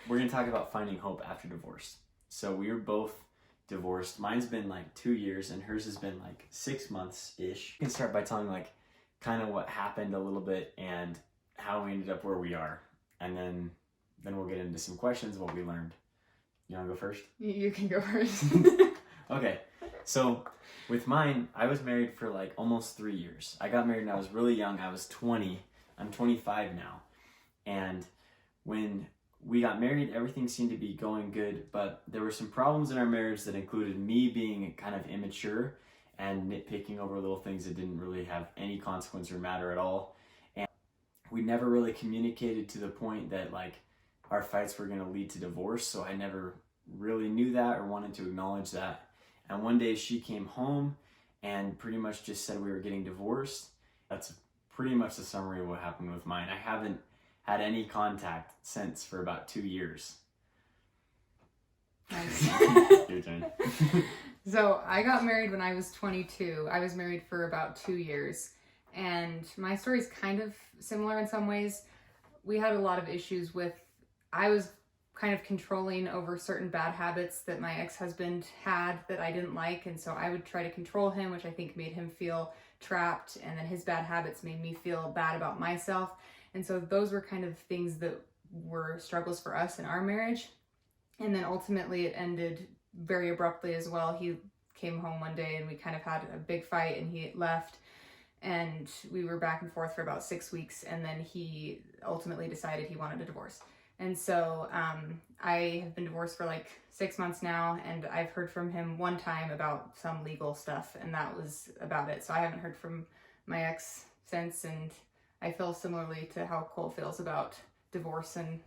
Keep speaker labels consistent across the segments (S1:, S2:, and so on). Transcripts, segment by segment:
S1: we're going to talk about finding hope after divorce. So we were both divorced. Mine's been like 2 years and hers has been like 6 months-ish. You can start by telling like kind of what happened a little bit and how we ended up where we are. And then we'll get into some questions of what we learned. You want to go first?
S2: You can go first.
S1: Okay. So with mine, I was married for like almost 3 years. I got married when I was really young. I was 20. I'm 25 now. And when we got married, everything seemed to be going good, but there were some problems in our marriage that included me being kind of immature and nitpicking over little things that didn't really have any consequence or matter at all. And we never really communicated to the point that like our fights were going to lead to divorce, so I never really knew that or wanted to acknowledge that. And one day she came home and pretty much just said we were getting divorced. That's pretty much the summary of what happened with mine. I haven't had any contact since for about 2 years.
S2: Nice.
S1: Your turn.
S2: So I got married when I was 22. I was married for about 2 years. And my story is kind of similar in some ways. We had a lot of issues with, I was kind of controlling over certain bad habits that my ex-husband had that I didn't like. And so I would try to control him, which I think made him feel trapped. And then his bad habits made me feel bad about myself. And so those were kind of things that were struggles for us in our marriage. And then ultimately it ended very abruptly as well. He came home one day and we kind of had a big fight and he left. And we were back and forth for about 6 weeks. And then he ultimately decided he wanted a divorce. And so I have been divorced for like 6 months now, and I've heard from him one time about some legal stuff, and that was about it. So I haven't heard from my ex since, and I feel similarly to how Cole feels about divorce and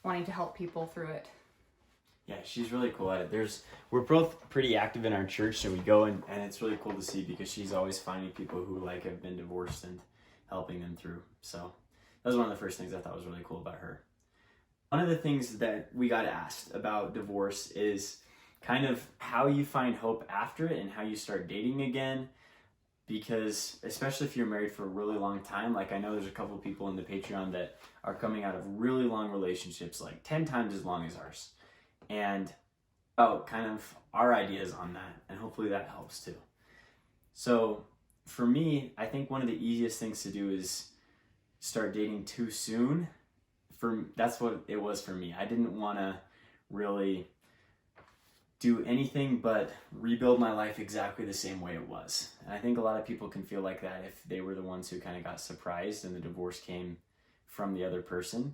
S2: wanting to help people through it.
S1: Yeah, she's really cool at it. We're both pretty active in our church, so we go and it's really cool to see because she's always finding people who like have been divorced and helping them through. So that was one of the first things I thought was really cool about her. One of the things that we got asked about divorce is kind of how you find hope after it and how you start dating again. Because especially if you're married for a really long time, like I know there's a couple of people in the Patreon that are coming out of really long relationships, like 10 times as long as ours. And kind of our ideas on that, and hopefully that helps too. So for me, I think one of the easiest things to do is start dating too soon. That's what it was for me. I didn't want to really do anything but rebuild my life exactly the same way it was. And I think a lot of people can feel like that if they were the ones who kind of got surprised and the divorce came from the other person.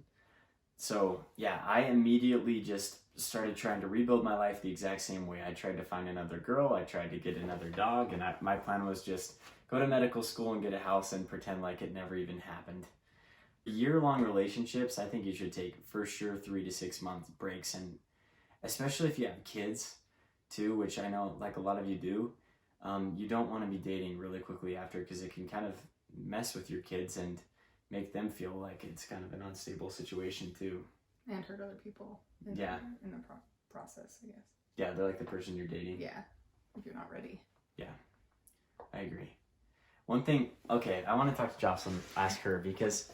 S1: So yeah, I immediately just started trying to rebuild my life the exact same way. I tried to find another girl, I tried to get another dog, and my plan was just go to medical school and get a house and pretend like it never even happened. Year-long relationships, I think you should take for sure 3 to 6 month breaks, and especially if you have kids too, which I know like a lot of you do. You don't want to be dating really quickly after because it can kind of mess with your kids and make them feel like it's kind of an unstable situation too.
S2: And hurt other people in the process, I guess.
S1: Yeah, they're like the person you're dating.
S2: Yeah, if you're not ready.
S1: Yeah, I agree. One thing, okay, I want to talk to Jocelyn, ask her, because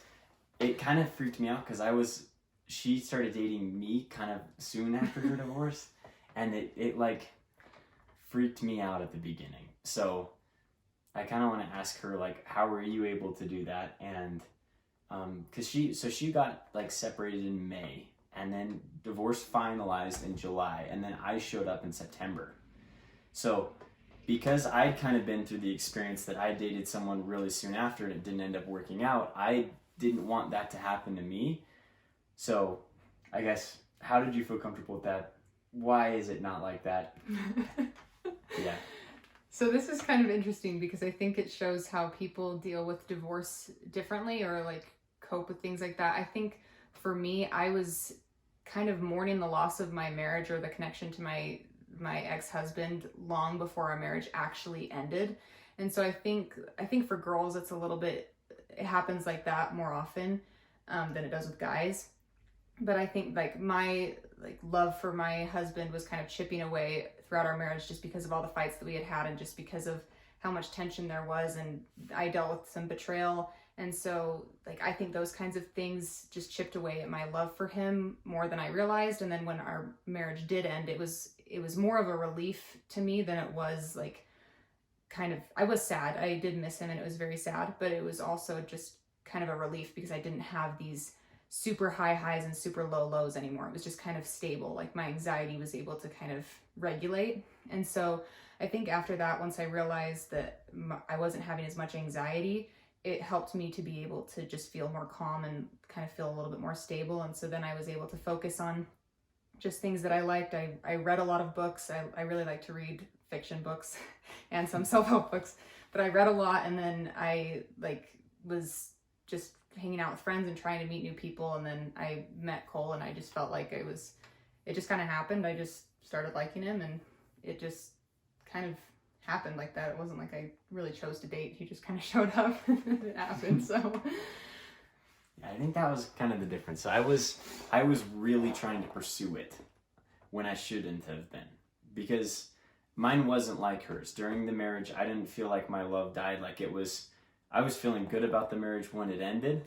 S1: it kind of freaked me out because she started dating me kind of soon after her divorce, and it like freaked me out at the beginning. So I kind of want to ask her, like, how were you able to do that? And because she got like separated in May, and then divorce finalized in July, and then I showed up in September. So because I'd kind of been through the experience that I dated someone really soon after and it didn't end up working out, I didn't want that to happen to me. So I guess, how did you feel comfortable with that? Why is it not like that? Yeah.
S2: So this is kind of interesting because I think it shows how people deal with divorce differently or like cope with things like that. I think for me, I was kind of mourning the loss of my marriage or the connection to my ex-husband long before our marriage actually ended. And so I think for girls, it happens like that more often than it does with guys. But I think like my love for my husband was kind of chipping away throughout our marriage just because of all the fights that we had and just because of how much tension there was. And I dealt with some betrayal And so like I think those kinds of things just chipped away at my love for him more than I realized. And then when our marriage did end, it was more of a relief to me than it was like kind of, I was sad. I did miss him and it was very sad, but it was also just kind of a relief because I didn't have these super high highs and super low lows anymore. It was just kind of stable. Like my anxiety was able to kind of regulate. And so I think after that, once I realized that I wasn't having as much anxiety, it helped me to be able to just feel more calm and kind of feel a little bit more stable. And so then I was able to focus on just things that I liked. I read a lot of books. I really like to read fiction books and some self-help books, but I read a lot. And then I was just hanging out with friends and trying to meet new people. And then I met Cole and I just felt like it just kind of happened. I just started liking him and it just kind of happened like that. It wasn't like I really chose to date. He just kind of showed up and it happened. So
S1: yeah, I think that was kind of the difference. So I was really trying to pursue it when I shouldn't have been, because mine wasn't like hers. During the marriage, I didn't feel like my love died. Like I was feeling good about the marriage when it ended.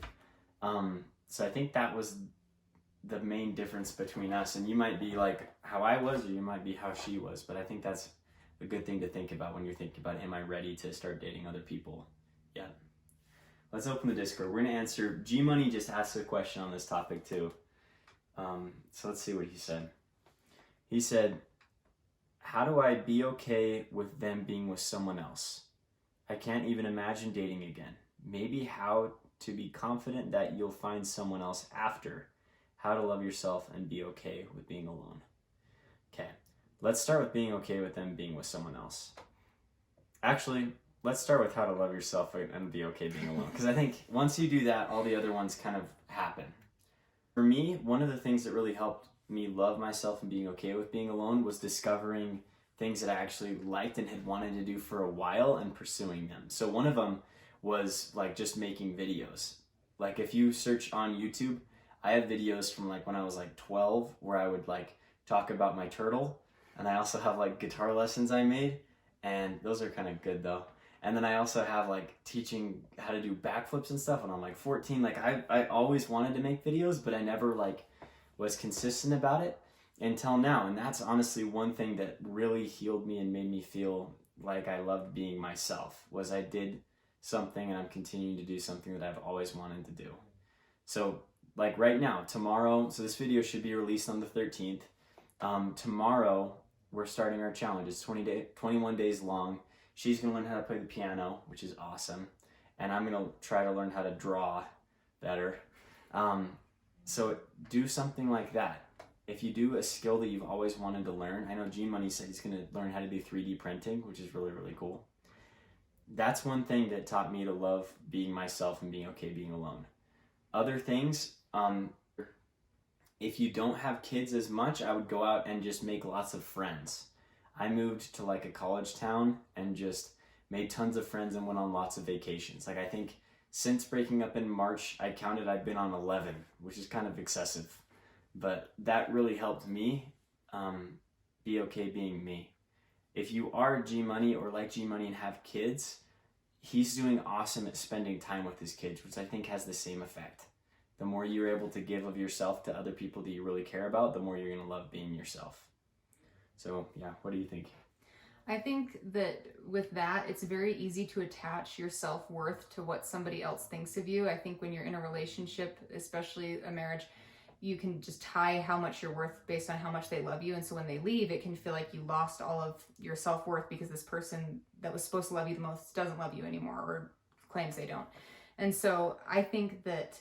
S1: So I think that was the main difference between us. And you might be like how I was, or you might be how she was. But I think that's a good thing to think about when you're thinking about, am I ready to start dating other people? Yeah. Let's open the Discord. We're going to answer. G Money just asked a question on this topic too. So let's see what he said. He said, how do I be okay with them being with someone else? I can't even imagine dating again. Maybe how to be confident that you'll find someone else after. How to love yourself and be okay with being alone. Okay, let's start with being okay with them being with someone else. Actually, let's start with how to love yourself and be okay being alone. Because I think once you do that, all the other ones kind of happen. For me, one of the things that really helped me love myself and being okay with being alone was discovering things that I actually liked and had wanted to do for a while and pursuing them. So one of them was like just making videos. Like if you search on YouTube, I have videos from like when I was like 12 where I would like talk about my turtle. And I also have like guitar lessons I made, and those are kind of good though. And then I also have like teaching how to do backflips and stuff when I'm like 14. Like I always wanted to make videos, but I never like was consistent about it until now. And that's honestly one thing that really healed me and made me feel like I loved being myself, was I did something and I'm continuing to do something that I've always wanted to do. So like right now, tomorrow, so this video should be released on the 13th. Tomorrow, we're starting our challenge. It's 21 days long. She's going to learn how to play the piano, which is awesome. And I'm going to try to learn how to draw better. So do something like that. If you do a skill that you've always wanted to learn, I know G Money said he's going to learn how to do 3D printing, which is really, really cool. That's one thing that taught me to love being myself and being okay being alone. Other things, if you don't have kids as much, I would go out and just make lots of friends. I moved to like a college town and just made tons of friends and went on lots of vacations. Like I think since breaking up in March, I've been on 11, which is kind of excessive. But that really helped me be okay being me. If you are G Money or like G Money and have kids, he's doing awesome at spending time with his kids, which I think has the same effect. The more you're able to give of yourself to other people that you really care about, the more you're going to love being yourself. So yeah, what do you think?
S2: I think that with that, it's very easy to attach your self-worth to what somebody else thinks of you. I think when you're in a relationship, especially a marriage, you can just tie how much you're worth based on how much they love you. And so when they leave, it can feel like you lost all of your self-worth because this person that was supposed to love you the most doesn't love you anymore or claims they don't. And so I think that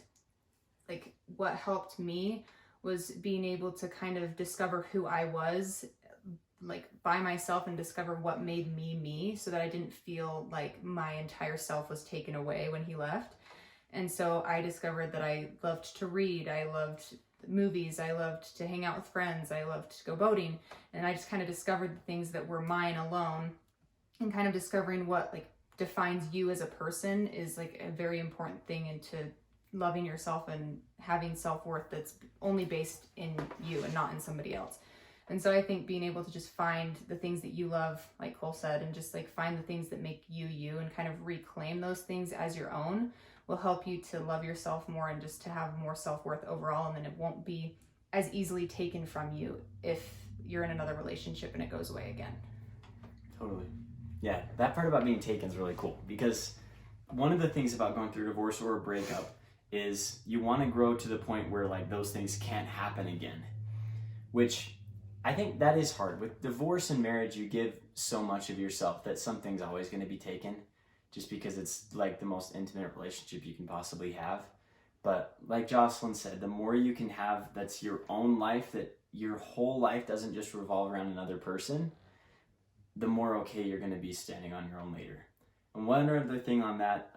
S2: like what helped me was being able to kind of discover who I was like by myself and discover what made me me, so that I didn't feel like my entire self was taken away when he left. And so I discovered that I loved to read, I loved movies, I loved to hang out with friends, I loved to go boating, and I just kind of discovered the things that were mine alone. And kind of discovering what like defines you as a person is like a very important thing into loving yourself and having self-worth that's only based in you and not in somebody else. And so I think being able to just find the things that you love, like Cole said, and just like find the things that make you you and kind of reclaim those things as your own will help you to love yourself more and just to have more self-worth overall, and then it won't be as easily taken from you if you're in another relationship and it goes away again.
S1: Totally. Yeah, that part about being taken is really cool, because one of the things about going through a divorce or a breakup is you want to grow to the point where like those things can't happen again, which I think that is hard. With divorce and marriage, you give so much of yourself that something's always going to be taken, just because it's like the most intimate relationship you can possibly have. But like Jocelyn said, the more you can have that's your own life, that your whole life doesn't just revolve around another person, the more okay you're going to be standing on your own later. And one other thing on that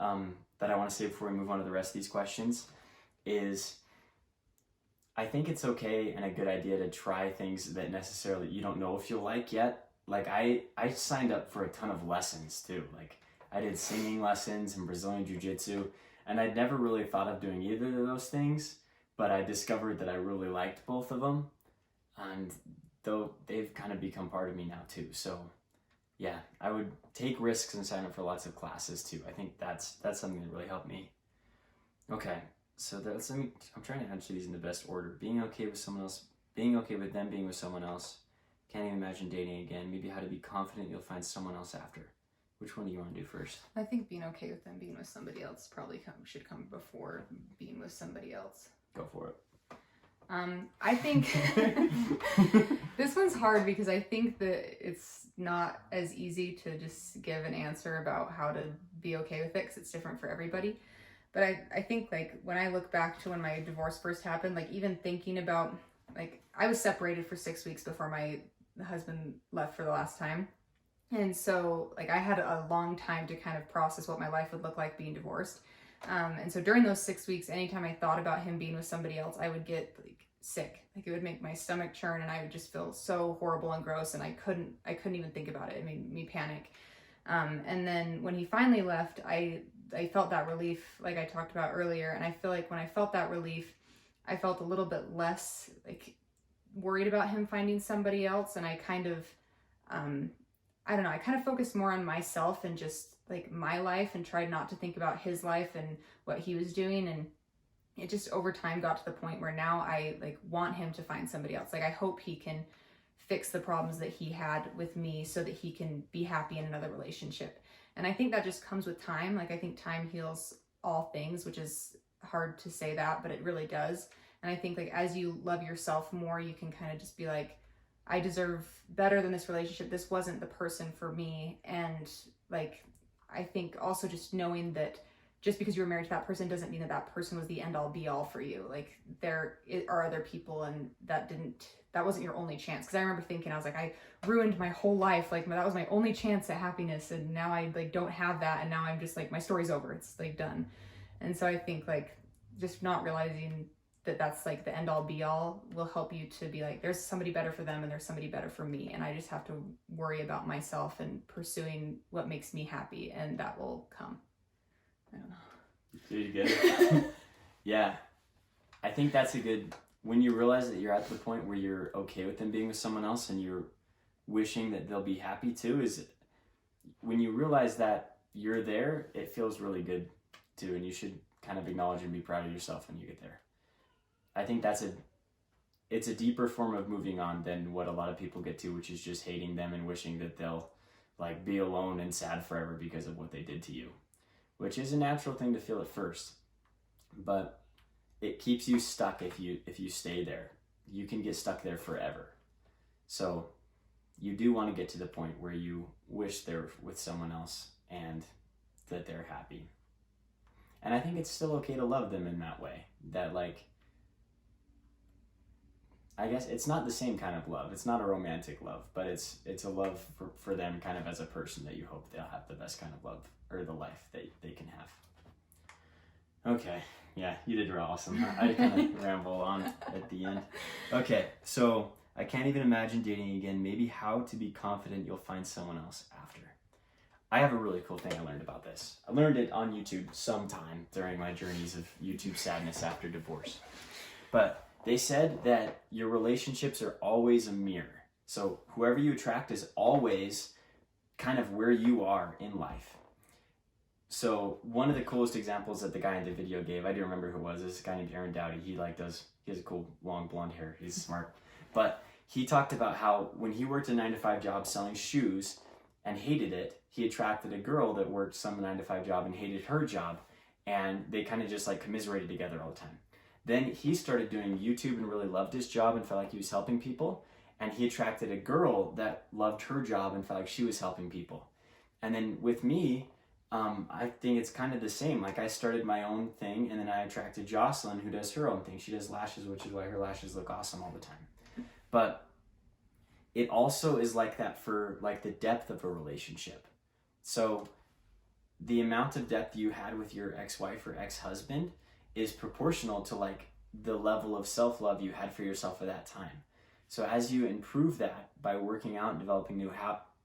S1: that I want to say before we move on to the rest of these questions is I think it's okay and a good idea to try things that necessarily you don't know if you'll like yet. Like I signed up for a ton of lessons too. Like I did singing lessons and Brazilian Jiu-Jitsu, and I'd never really thought of doing either of those things, but I discovered that I really liked both of them, and though they've kind of become part of me now too. So yeah, I would take risks and sign up for lots of classes too. I think that's something that really helped me. Okay, so I'm trying to answer these in the best order. Being okay with someone else, being okay with them being with someone else, can't even imagine dating again, maybe how to be confident you'll find someone else after. Which one do you want to do first?
S2: I think being okay with them being with somebody else probably should come before being with somebody else.
S1: Go for it.
S2: I think this one's hard because I think that it's not as easy to just give an answer about how to be okay with it, because it's different for everybody. But I think like when I look back to when my divorce first happened, like even thinking about, like I was separated for 6 weeks before my husband left for the last time. And so like I had a long time to kind of process what my life would look like being divorced. And so during those 6 weeks, anytime I thought about him being with somebody else, I would get like sick. Like it would make my stomach churn, and I would just feel so horrible and gross, and I couldn't even think about it. It made me panic. And then when he finally left, I felt that relief, like I talked about earlier. And I feel like when I felt that relief, I felt a little bit less like worried about him finding somebody else. And I kind of, I don't know, I kind of focused more on myself and just like my life, and tried not to think about his life and what he was doing. And it just over time got to the point where now I like want him to find somebody else. Like I hope he can fix the problems that he had with me so that he can be happy in another relationship. And I think that just comes with time. Like I think time heals all things, which is hard to say that, but it really does. And I think like as you love yourself more, you can kind of just be like, I deserve better than this relationship. This wasn't the person for me. And like, I think also just knowing that just because you were married to that person doesn't mean that that person was the end all be all for you. Like there are other people, and that wasn't your only chance. Cause I remember thinking, I was like, I ruined my whole life. Like that was my only chance at happiness. And now I like don't have that. And now I'm just like, my story's over. It's like done. And so I think like just not realizing that that's like the end all be all will help you to be like, there's somebody better for them and there's somebody better for me. And I just have to worry about myself and pursuing what makes me happy, and that will come. I don't know.
S1: Did you get it? Yeah. I think that's a good, when you realize that you're at the point where you're okay with them being with someone else and you're wishing that they'll be happy too, is when you realize that you're there, it feels really good too. And you should kind of acknowledge and be proud of yourself when you get there. I think it's a deeper form of moving on than what a lot of people get to, which is just hating them and wishing that they'll like be alone and sad forever because of what they did to you, which is a natural thing to feel at first, but it keeps you stuck if you stay there. You can get stuck there forever. So you do want to get to the point where you wish they're with someone else and that they're happy. And I think it's still okay to love them in that way. That like, I guess it's not the same kind of love. It's not a romantic love, but it's a love for them kind of as a person, that you hope they'll have the best kind of love or the life that they can have. Okay. Yeah, you did real awesome. I kind of ramble on at the end. Okay, so I can't even imagine dating again. Maybe how to be confident you'll find someone else after. I have a really cool thing I learned about this. I learned it on YouTube sometime during my journeys of YouTube sadness after divorce. But they said that your relationships are always a mirror. So whoever you attract is always kind of where you are in life. So one of the coolest examples that the guy in the video gave, I do remember who it was. This guy named Aaron Dowdy. He has a cool long blonde hair. He's smart, but he talked about how when he worked a 9-to-5 job selling shoes and hated it, he attracted a girl that worked some 9-to-5 job and hated her job, and they kind of just like commiserated together all the time. Then he started doing YouTube and really loved his job and felt like he was helping people, and he attracted a girl that loved her job and felt like she was helping people. And then with me, I think it's kind of the same. Like I started my own thing, and then I attracted Jocelyn, who does her own thing. She does lashes, which is why her lashes look awesome all the time. But it also is like that for like the depth of a relationship. So the amount of depth you had with your ex-wife or ex-husband is proportional to like the level of self-love you had for yourself at that time. So as you improve that by working out and developing new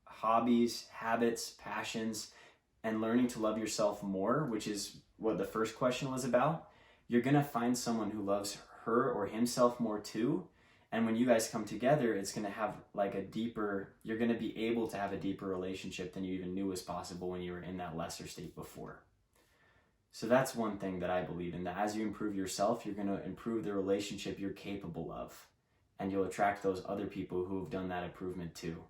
S1: hobbies, habits, passions, and learning to love yourself more, which is what the first question was about, you're gonna find someone who loves her or himself more too. And when you guys come together, it's gonna have like you're gonna be able to have a deeper relationship than you even knew was possible when you were in that lesser state before. So that's one thing that I believe in, that as you improve yourself, you're gonna improve the relationship you're capable of. And you'll attract those other people who have done that improvement too.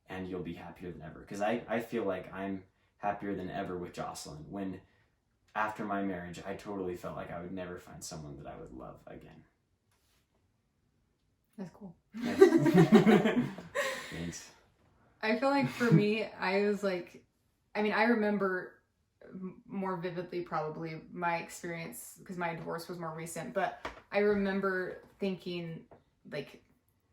S1: And you'll be happier than ever. Because I feel like I'm happier than ever with Jocelyn, when after my marriage, I totally felt like I would never find someone that I would love again.
S2: That's cool.
S1: Thanks.
S2: I feel like for me, I remember more vividly probably my experience because my divorce was more recent, but I remember thinking like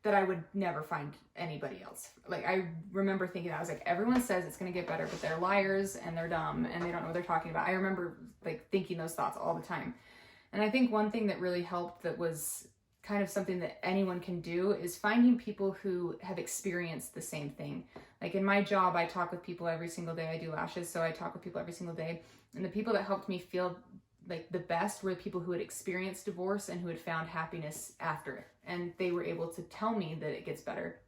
S2: that I would never find anybody else. Like I remember thinking that. I was like, everyone says it's going to get better, but they're liars and they're dumb and they don't know what they're talking about. I remember like thinking those thoughts all the time. And I think one thing that really helped, that was kind of something that anyone can do, is finding people who have experienced the same thing. Like in my job, I talk with people every single day. I do lashes, so I talk with people every single day. And the people that helped me feel like the best were the people who had experienced divorce and who had found happiness after it. And they were able to tell me that it gets better.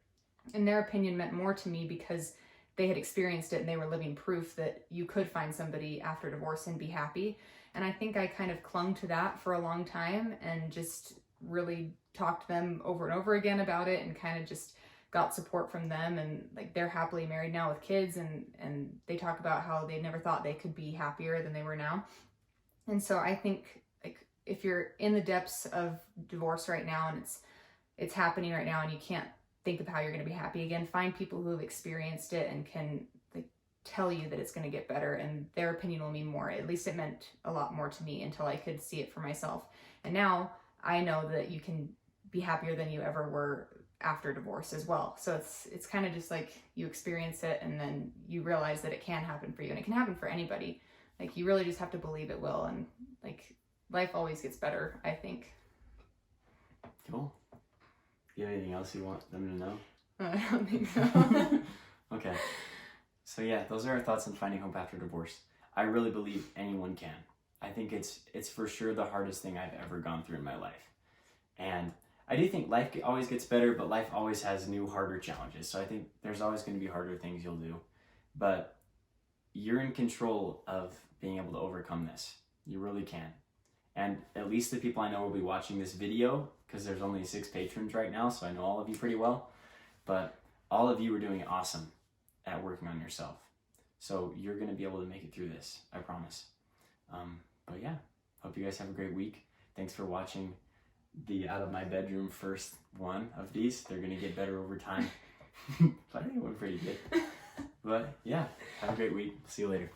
S2: And their opinion meant more to me because they had experienced it and they were living proof that you could find somebody after divorce and be happy. And I think I kind of clung to that for a long time and just really talked to them over and over again about it, and kind of just got support from them. And like they're happily married now with kids, and they talk about how they never thought they could be happier than they were now. And so I think like if you're in the depths of divorce right now and it's happening right now and you can't think of how you're going to be happy again, find people who have experienced it and can like tell you that it's going to get better, and their opinion will mean more. At least it meant a lot more to me until I could see it for myself. And now I know that you can be happier than you ever were after divorce as well. So it's kind of just like you experience it and then you realize that it can happen for you, and it can happen for anybody. Like you really just have to believe it will, and like life always gets better, I think.
S1: Cool. You have anything else you want them to know?
S2: I don't think so.
S1: Okay. So yeah, those are our thoughts on finding hope after divorce. I really believe anyone can. I think it's for sure the hardest thing I've ever gone through in my life. And I do think life always gets better, but life always has new, harder challenges. So I think there's always going to be harder things you'll do. But you're in control of being able to overcome this. You really can. And at least the people I know will be watching this video, because there's only 6 patrons right now, so I know all of you pretty well. But all of you are doing awesome at working on yourself. So you're going to be able to make it through this, I promise. But yeah, hope you guys have a great week. Thanks for watching the Out of My Bedroom first one of these. They're going to get better over time. But I think it went pretty good. But yeah, have a great week. See you later.